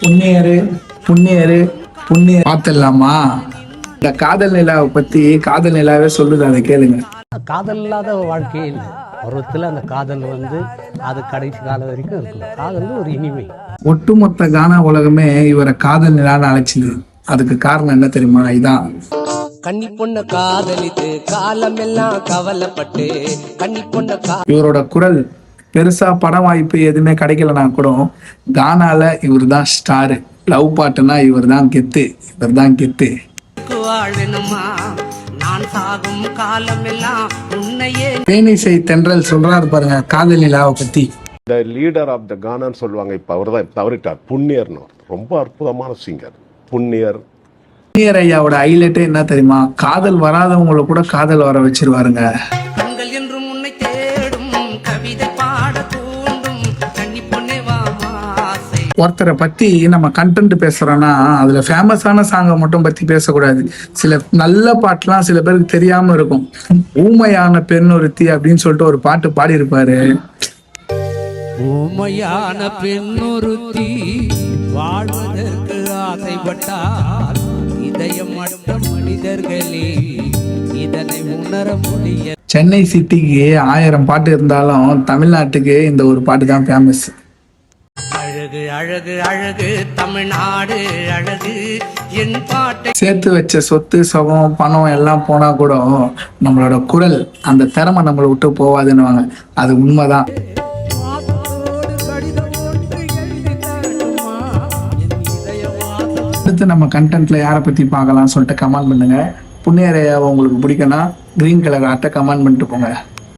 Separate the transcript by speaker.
Speaker 1: புண்ணியரு புண்ணியரு புண்ணியர் பார்த்துடலாமா? இந்த காதல் நிலாவை பத்தி காதல் நிலாவே சொல்லுது, அதை கேளுங்க.
Speaker 2: காதல் இல்லாத வாழ்க்கையே இல்லை. பருவத்தில் அந்த காதல் அது கடைசி காலம் வரைக்கும் இருக்கும். காதல் ஒரு இனிமை.
Speaker 1: ஒட்டுமொத்த கானா உலகமே இவரை காதல் நிலான்னு அழைச்சிது. அதுக்கு காரணம் என்ன தெரியுமா? இதான்
Speaker 3: கன்னி பொண்ண காதலித்து காலம் எல்லாம் கவலைப்பட்டு கன்னி பொண்ண
Speaker 1: இவரோட குரல் பெருசா படம் வாய்ப்பு எதுவுமே கிடைக்கலனா கூட கானால இவர் தான் ஸ்டாரு. லவ் பாட்டுனா இவர் தான் கெத்து, இவர் தான் கெத்து. தேனிசை தென்றல் சொல்றாரு பாருங்க காதல் நிலாவை பத்தி.
Speaker 4: த லீடர் ஆஃப் த கானான்னு சொல்லுவாங்க. இப்போ அவர் தான் தவறிட்டார். புண்ணியர்னு ரொம்ப அற்புதமான சிங்கர் புண்ணியர்.
Speaker 1: புண்ணியர் ஐயாவோட ஹைலைட்டே என்ன தெரியுமா? காதல் வராதவங்களை கூட காதல் வர வச்சிருவாருங்க. ஒருத்தரை பத்தி நம்ம கண்டென்ட் பேசுறோம்னா அதுல ஃபேமஸான சாங்கை மட்டும் பத்தி பேசக்கூடாது. சில நல்ல பாட்டுலாம் சில பேருக்கு தெரியாம இருக்கும். ஊமையான பெண் ஒருத்தி அப்படின்னு சொல்லிட்டு ஒரு பாட்டு பாடி இருப்பாரு.
Speaker 5: ஊமையான பெண்ணொருத்தி வாழ்வதற்கு ஆசைப்பட்டால் இதயம் மற்ற மனிதர்களே இதனை உணர முடிய.
Speaker 1: சென்னை சிட்டிக்கு 1000 பாட்டு இருந்தாலும் தமிழ்நாட்டுக்கு இந்த ஒரு பாட்டு தான் ஃபேமஸ்.
Speaker 3: அழகு அழகு அழகு தமிழ்நாடு அழகு என் பாட்டை.
Speaker 1: சேர்த்து வச்ச சொத்து சுகம் பணம் எல்லாம் போனா கூட நம்மளோட குரல் அந்த திறமை நம்மளை விட்டு போவாதுன்னுவாங்க. அது உண்மைதான். அடுத்து நம்ம கண்டென்ட்ல யாரை பத்தி பார்க்கலாம் சொல்லிட்டு கமெண்ட் பண்ணுங்க. புண்ணியரையாவை உங்களுக்கு பிடிக்கும்னா கிரீன் கலர் ஆட்டை கமெண்ட் பண்ணிட்டு போங்க.